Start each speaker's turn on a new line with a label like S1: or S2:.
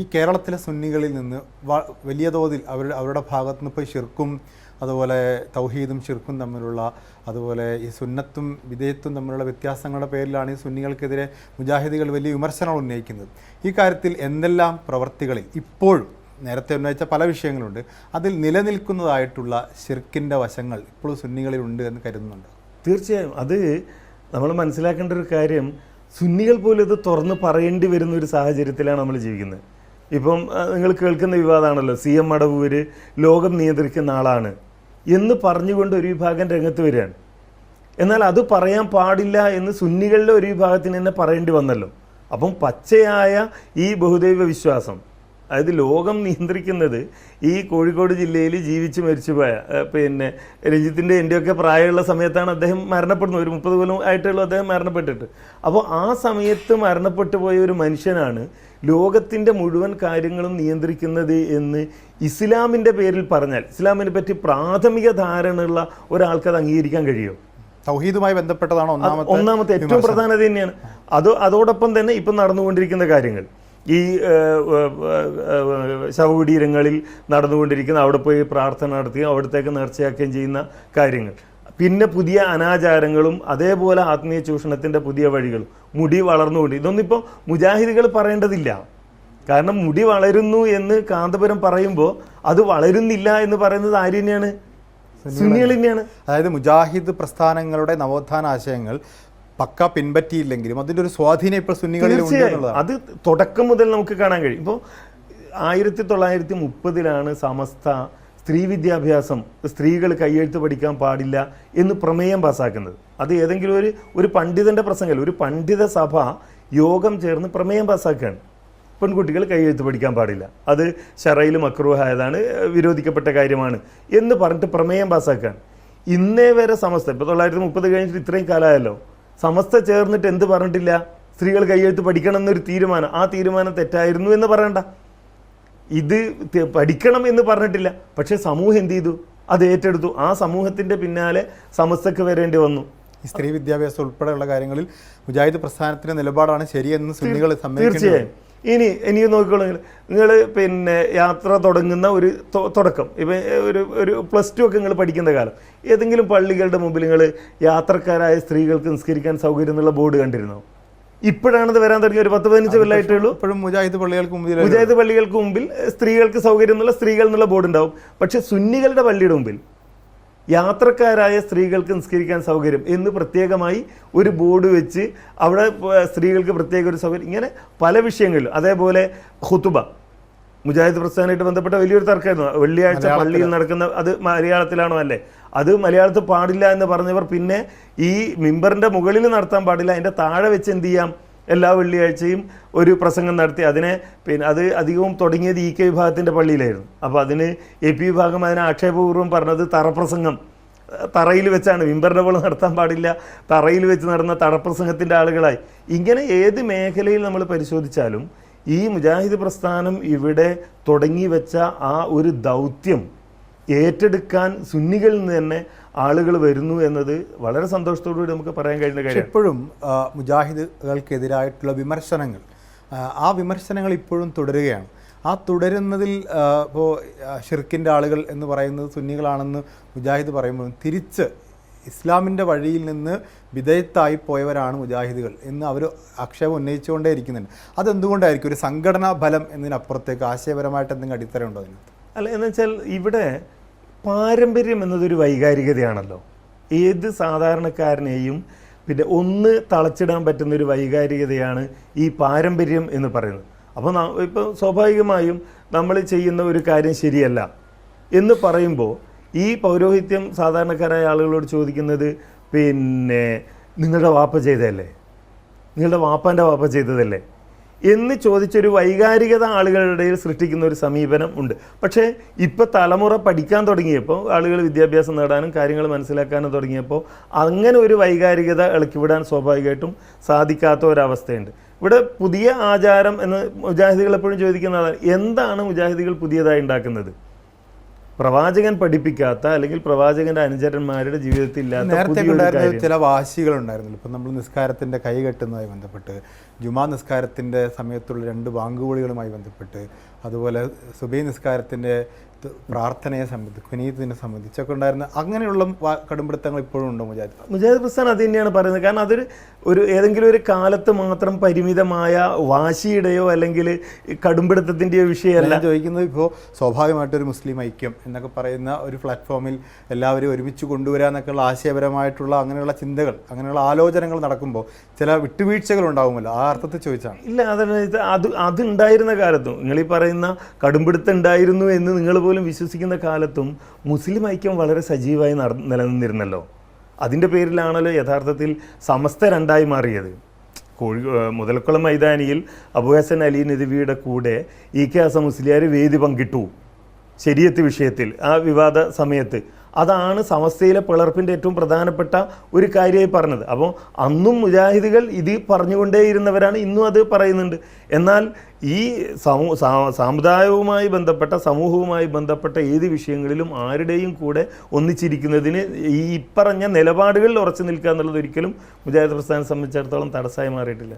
S1: ഈ കേരളത്തിലെ സുന്നികളിൽ നിന്ന് വലിയ തോതിൽ അവരുടെ ഭാഗത്തു നിന്ന് ഇപ്പോൾ ഷിർക്കും അതുപോലെ തൗഹീദും ഷിർക്കും തമ്മിലുള്ള അതുപോലെ ഈ സുന്നത്തും വിധേയത്വം തമ്മിലുള്ള വ്യത്യാസങ്ങളുടെ പേരിലാണ് ഈ സുന്നികൾക്കെതിരെ മുജാഹിദികൾ വലിയ വിമർശനങ്ങൾ ഉന്നയിക്കുന്നത്. ഈ കാര്യത്തിൽ എന്തെല്ലാം പ്രവർത്തികളിൽ ഇപ്പോഴും നേരത്തെ ഉന്നയിച്ച പല വിഷയങ്ങളുണ്ട്, അതിൽ നിലനിൽക്കുന്നതായിട്ടുള്ള ഷിർക്കിൻ്റെ വശങ്ങൾ ഇപ്പോഴും സുന്നികളിലുണ്ട് എന്ന് കരുതുന്നുണ്ട്?
S2: തീർച്ചയായും അത് നമ്മൾ മനസ്സിലാക്കേണ്ട ഒരു കാര്യം, സുന്നികൾ പോലും ഇത് തുറന്ന് പറയേണ്ടി വരുന്ന ഒരു സാഹചര്യത്തിലാണ് നമ്മൾ ജീവിക്കുന്നത്. ഇപ്പം നിങ്ങൾ കേൾക്കുന്ന വിവാദമാണല്ലോ, CM മടവൂര് ലോകം നിയന്ത്രിക്കുന്ന ആളാണ് എന്ന് പറഞ്ഞുകൊണ്ട് ഒരു വിഭാഗം രംഗത്ത് വരികയാണ്. എന്നാൽ അത് പറയാൻ പാടില്ല എന്ന് സുന്നികളിലെ ഒരു വിഭാഗത്തിന് തന്നെ പറയേണ്ടി വന്നല്ലോ. അപ്പം പച്ചയായ ഈ ബഹുദൈവ വിശ്വാസം, അതായത് ലോകം നിയന്ത്രിക്കുന്നത് ഈ കോഴിക്കോട് ജില്ലയിൽ ജീവിച്ച് മരിച്ചുപോയ രഞ്ജിത്തിൻ്റെ എൻ്റെയൊക്കെ പ്രായമുള്ള സമയത്താണ് അദ്ദേഹം മരണപ്പെടുന്നത്. ഒരു 30 കൊല്ലം ആയിട്ടുള്ള അദ്ദേഹം മരണപ്പെട്ടിട്ട്. അപ്പോൾ ആ സമയത്ത് മരണപ്പെട്ടു പോയ ഒരു മനുഷ്യനാണ് ലോകത്തിൻ്റെ മുഴുവൻ കാര്യങ്ങളും നിയന്ത്രിക്കുന്നത് എന്ന് ഇസ്ലാമിൻ്റെ പേരിൽ പറഞ്ഞാൽ, ഇസ്ലാമിനെ പറ്റി പ്രാഥമിക ധാരണയുള്ള ഒരാൾക്ക് അത് അംഗീകരിക്കാൻ കഴിയുമോ?
S1: തൗഹീദുമായി ബന്ധപ്പെട്ടതാണ്
S2: ഒന്നാമത്തെ ഏറ്റവും പ്രധാനത തന്നെയാണ്. അതോടൊപ്പം തന്നെ ഇപ്പം നടന്നുകൊണ്ടിരിക്കുന്ന കാര്യങ്ങൾ, ഈ ശവകുടീരങ്ങളിൽ നടന്നുകൊണ്ടിരിക്കുന്ന, അവിടെ പോയി പ്രാർത്ഥന നടത്തുകയും അവിടത്തേക്ക് നേർച്ചയാക്കുകയും ചെയ്യുന്ന കാര്യങ്ങൾ, പിന്നെ പുതിയ അനാചാരങ്ങളും അതേപോലെ ആത്മീയ ചൂഷണത്തിൻ്റെ പുതിയ വഴികളും, മുടി വളർന്നുകൊണ്ട്, ഇതൊന്നും ഇപ്പോൾ മുജാഹിദുകൾ പറയേണ്ടതില്ല. കാരണം മുടി വളരുന്നു എന്ന് കാന്തപുരം പറയുമ്പോൾ അത് വളരുന്നില്ല എന്ന് പറയുന്നത് ആര് തന്നെയാണ്? സുന്നികൾ തന്നെയാണ്.
S1: അതായത് മുജാഹിദ് പ്രസ്ഥാനങ്ങളുടെ നവോത്ഥാന ആശയങ്ങൾ പക്ക പിൻപറ്റിയില്ലെങ്കിലും അതിൻ്റെ ഒരു സ്വാധീനം ഇപ്പോൾ സുന്നികളിൽ ഉണ്ട്.
S2: അത് തുടക്കം മുതൽ നമുക്ക് കാണാൻ കഴിയും. ഇപ്പോൾ 1930 സമസ്ത സ്ത്രീ വിദ്യാഭ്യാസം, സ്ത്രീകൾ കയ്യെഴുത്ത് പഠിക്കാൻ പാടില്ല എന്ന് പ്രമേയം പാസ്സാക്കുന്നത്. അത് ഏതെങ്കിലും ഒരു പണ്ഡിതൻ്റെ പ്രസംഗം, ഒരു പണ്ഡിത സഭ യോഗം ചേർന്ന് പ്രമേയം പാസ്സാക്കുകയാണ്. പെൺകുട്ടികൾ കയ്യെഴുത്ത് പഠിക്കാൻ പാടില്ല, അത് ശറയിൽ മക്രൂഹായതാണ്, വിരോധിക്കപ്പെട്ട കാര്യമാണ് എന്ന് പറഞ്ഞിട്ട് പ്രമേയം പാസ്സാക്കുകയാണ്. ഇന്നേ വരെ സമസ്ത, ഇപ്പോൾ 1930 കഴിഞ്ഞിട്ട് ഇത്രയും കാലമായല്ലോ, സമസ്ത ചേർന്നിട്ട് എന്ത് പറഞ്ഞിട്ടില്ല? സ്ത്രീകൾ കയ്യെഴുത്ത് പഠിക്കണം എന്നൊരു തീരുമാനം, ആ തീരുമാനം തെറ്റായിരുന്നു എന്ന് പറയണ്ട, ഇത് പഠിക്കണം എന്ന് പറഞ്ഞിട്ടില്ല. പക്ഷേ സമൂഹം എന്ത് ചെയ്തു? അത് ഏറ്റെടുത്തു. ആ സമൂഹത്തിൻ്റെ പിന്നാലെ സമസ്തക്ക് വരേണ്ടി വന്നു.
S1: ഈ സ്ത്രീ വിദ്യാഭ്യാസം ഉൾപ്പെടെയുള്ള കാര്യങ്ങളിൽ മുജാഹിദ് പ്രസ്ഥാനത്തിൻ്റെ നിലപാടാണ് ശരിയെന്ന് സുന്നികൾ
S2: തീർച്ചയായും. ഇനി നോക്കിക്കോളൂ, നിങ്ങൾ യാത്ര തുടങ്ങുന്ന ഒരു തുടക്കം, ഇപ്പം ഒരു +2 ഒക്കെ നിങ്ങൾ പഠിക്കുന്ന കാലം, ഏതെങ്കിലും പള്ളികളുടെ മുമ്പിൽ നിങ്ങൾ യാത്രക്കാരായ സ്ത്രീകൾക്ക് നിസ്കരിക്കാൻ സൗകര്യം എന്നുള്ള ബോർഡ് കണ്ടിരുന്നോ? ഇപ്പോഴാണത് വരാൻ തുടങ്ങി. ഒരു 10-15 കൊല്ലമായിട്ടേ ഉള്ളൂ.
S1: ഇപ്പോഴും മുജാഹിദ് പള്ളികൾക്ക്
S2: മുമ്പിൽ സ്ത്രീകൾക്ക് സൗകര്യം എന്നുള്ള സ്ത്രീകൾ എന്നുള്ള ബോർഡ് ഉണ്ടാവും. പക്ഷെ സുന്നികളുടെ പള്ളിയുടെ മുമ്പിൽ യാത്രക്കാരായ സ്ത്രീകൾക്ക് നിസ്കരിക്കാൻ സൗകര്യം എന്ന് പ്രത്യേകമായി ഒരു ബോർഡ് വെച്ച് അവിടെ സ്ത്രീകൾക്ക് പ്രത്യേക ഒരു സൗകര്യം, ഇങ്ങനെ പല വിഷയങ്ങളിലും. അതേപോലെ ഖുതുബ, മുജാഹിദ് പ്രസ്ഥാനമായിട്ട് ബന്ധപ്പെട്ട വലിയൊരു തർക്കമായിരുന്നു. വെള്ളിയാഴ്ച പള്ളിയിൽ നടക്കുന്ന, അത് മലയാളത്തിലാണോ അല്ലേ, അത് മലയാളത്തിൽ പാടില്ല എന്ന് പറഞ്ഞവർ പിന്നെ ഈ മിമ്പറിൻ്റെ മുകളിൽ നടത്താൻ പാടില്ല, അതിൻ്റെ താഴെ വെച്ച് എന്ത് ചെയ്യാം, എല്ലാ വെള്ളിയാഴ്ചയും ഒരു പ്രസംഗം നടത്തി. അതിനെ അത് അധികവും തുടങ്ങിയത് EK വിഭാഗത്തിൻ്റെ പള്ളിയിലായിരുന്നു. അപ്പോൾ അതിന് AP വിഭാഗം അതിനെ ആക്ഷേപപൂർവ്വം പറഞ്ഞത് തറപ്രസംഗം, തറയിൽ വെച്ചാണ്, മിമ്പറിൻ്റെ പോലെ നടത്താൻ പാടില്ല, തറയിൽ വെച്ച് നടന്ന തറപ്രസംഗത്തിൻ്റെ ആളുകളായി. ഇങ്ങനെ ഏത് മേഖലയിൽ നമ്മൾ പരിശോധിച്ചാലും ഈ മുജാഹിദ് പ്രസ്ഥാനം ഇവിടെ തുടങ്ങി വെച്ച ആ ഒരു ദൗത്യം ഏറ്റെടുക്കാൻ സുന്നികളിൽ നിന്ന് തന്നെ ആളുകൾ വരുന്നു എന്നത് വളരെ സന്തോഷത്തോടുകൂടി നമുക്ക് പറയാൻ കഴിയുന്ന കാര്യം.
S1: ഇപ്പോഴും മുജാഹിദുകൾക്കെതിരായിട്ടുള്ള വിമർശനങ്ങൾ, ആ വിമർശനങ്ങൾ ഇപ്പോഴും തുടരുകയാണ്. ആ തുടരുന്നതിൽ ഇപ്പോൾ ഷിർക്കിൻ്റെ ആളുകൾ എന്ന് പറയുന്നത് സുന്നികളാണെന്ന് മുജാഹിദ് പറയുമ്പോൾ തിരിച്ച് ഇസ്ലാമിൻ്റെ വഴിയിൽ നിന്ന് വിധേയത്തായി പോയവരാണ് മുജാഹിദുകൾ എന്ന് അവർ ആക്ഷേപം ഉന്നയിച്ചുകൊണ്ടേ ഇരിക്കുന്നുണ്ട്. അതെന്തുകൊണ്ടായിരിക്കും? ഒരു സംഘടനാ ബലം എന്നതിനപ്പുറത്തേക്ക് ആശയപരമായിട്ട് എന്തെങ്കിലും അടിത്തറയുണ്ടോ അതിനകത്ത്?
S2: അല്ല, എന്ന് വെച്ചാൽ ഇവിടെ പാരമ്പര്യം എന്നതൊരു വൈകാരികതയാണല്ലോ. ഏത് സാധാരണക്കാരനെയും പിന്നെ ഒന്ന് തളച്ചിടാൻ പറ്റുന്നൊരു വൈകാരികതയാണ് ഈ പാരമ്പര്യം എന്ന് പറയുന്നത്. അപ്പോൾ ഇപ്പോൾ സ്വാഭാവികമായും നമ്മൾ ചെയ്യുന്ന ഒരു കാര്യം ശരിയല്ല എന്ന് പറയുമ്പോൾ ഈ പൗരോഹിത്യം സാധാരണക്കാരായ ആളുകളോട് ചോദിക്കുന്നത്, നിങ്ങളുടെ വാപ്പ ചെയ്തതല്ലേ, നിങ്ങളുടെ വാപ്പാൻ്റെ വാപ്പ ചെയ്തതല്ലേ എന്ന് ചോദിച്ചൊരു വൈകാരികത ആളുകളുടെ ഇടയിൽ സൃഷ്ടിക്കുന്ന ഒരു സമീപനം ഉണ്ട്. പക്ഷേ ഇപ്പോൾ തലമുറ പഠിക്കാൻ തുടങ്ങിയപ്പോൾ, ആളുകൾ വിദ്യാഭ്യാസം നേടാനും കാര്യങ്ങൾ മനസ്സിലാക്കാനും തുടങ്ങിയപ്പോൾ അങ്ങനെ ഒരു വൈകാരികത ഇളക്കിവിടാൻ സ്വാഭാവികമായിട്ടും സാധിക്കാത്ത ഒരവസ്ഥയുണ്ട്. ഇവിടെ പുതിയ ആചാരം എന്ന് മുജാഹിദുകൾ എപ്പോഴും ചോദിക്കുന്നതാണ്, എന്താണ് മുജാഹിദുകൾ പുതിയതായി ഉണ്ടാക്കുന്നത്? പ്രവാചകൻ പഠിപ്പിക്കാത്ത അല്ലെങ്കിൽ പ്രവാചകന്റെ അനുചരന്മാരുടെ ജീവിതത്തിൽ ഇല്ലാത്ത
S1: ചില വാശികളുണ്ടായിരുന്നല്ലോ. ഇപ്പം നമ്മൾ നിസ്കാരത്തിൻ്റെ കൈ കെട്ടുന്നതുമായി ബന്ധപ്പെട്ട് ജുമാ നിസ്കാരത്തിൻ്റെ സമയത്തുള്ള 2 ബാങ്കുവിളികളുമായി ബന്ധപ്പെട്ട്, അതുപോലെ സുബൈ നിസ്കാരത്തിൻ്റെ പ്രാർത്ഥനയെ സംബന്ധിച്ച്, ഖുനീത്തിനെ സംബന്ധിച്ചൊക്കെ ഉണ്ടായിരുന്ന അങ്ങനെയുള്ള കടുംപിടുത്തങ്ങൾ ഇപ്പോഴും ഉണ്ടോ മുജാഹിദ്?
S2: മുജാഹിദ് പ്രസ്ഥാനം അത് തന്നെയാണ് പറയുന്നത്. കാരണം അതൊരു ഏതെങ്കിലും ഒരു കാലത്ത് മാത്രം പരിമിതമായ വാശിയുടെയോ അല്ലെങ്കിൽ കടുംപിടുത്തത്തിൻ്റെയോ വിഷയമല്ല.
S1: ഞാൻ ചോദിക്കുന്നത്, ഇപ്പോൾ സ്വാഭാവികമായിട്ടൊരു മുസ്ലിം ഐക്യം എന്നൊക്കെ പറയുന്ന ഒരു പ്ലാറ്റ്ഫോമിൽ എല്ലാവരും ഒരുമിച്ച് കൊണ്ടുവരിക എന്നൊക്കെയുള്ള ആശയപരമായിട്ടുള്ള അങ്ങനെയുള്ള ചിന്തകൾ, അങ്ങനെയുള്ള ആലോചനകൾ നടക്കുമ്പോൾ ചില വിട്ടുവീഴ്ചകൾ ഉണ്ടാകുമല്ലോ, ആ അർത്ഥത്തിൽ ചോദിച്ചാണ്.
S2: ഇല്ല, അത് ഉണ്ടായിരുന്ന കാലത്തും, നിങ്ങൾ ഈ പറയുന്ന കടുംപിടുത്തം ഉണ്ടായിരുന്നു എന്ന് നിങ്ങൾ പോലും വിശ്വസിക്കുന്ന കാലത്തും മുസ്ലിം ഐക്യം വളരെ സജീവമായി നിലനിന്നിരുന്നല്ലോ. അതിൻ്റെ പേരിലാണല്ലോ യഥാർത്ഥത്തിൽ സമസ്ത 2ആയി മാറിയത്. മുതലക്കുളം മൈതാനിയിൽ അബൂ ഹസൻ അലി നദ്വിയുടെ കൂടെ ഇ.കെ. ഹസൻ മുസ്ലിയാർ വേദി പങ്കിട്ടു ശരീഅത്ത് വിഷയത്തിൽ ആ വിവാദ സമയത്ത്. അതാണ് സമസ്തയിലെ പിളർപ്പിൻ്റെ ഏറ്റവും പ്രധാനപ്പെട്ട ഒരു കാര്യമായി പറഞ്ഞത്. അപ്പോൾ അന്നും മുജാഹിദുകൾ ഇത് പറഞ്ഞുകൊണ്ടേയിരുന്നവരാണ്, ഇന്നും അത് പറയുന്നുണ്ട്. എന്നാൽ ഈ സമുദായവുമായി ബന്ധപ്പെട്ട, സമൂഹവുമായി ബന്ധപ്പെട്ട ഏത് വിഷയങ്ങളിലും ആരുടെയും കൂടെ ഒന്നിച്ചിരിക്കുന്നതിന് ഈ ഇപ്പറഞ്ഞ നിലപാടുകളിൽ ഉറച്ചു നിൽക്കുക എന്നുള്ളത് ഒരിക്കലും മുജാഹിദ് പ്രസ്ഥാനം സംബന്ധിച്ചിടത്തോളം തടസ്സമായി മാറിയിട്ടില്ല.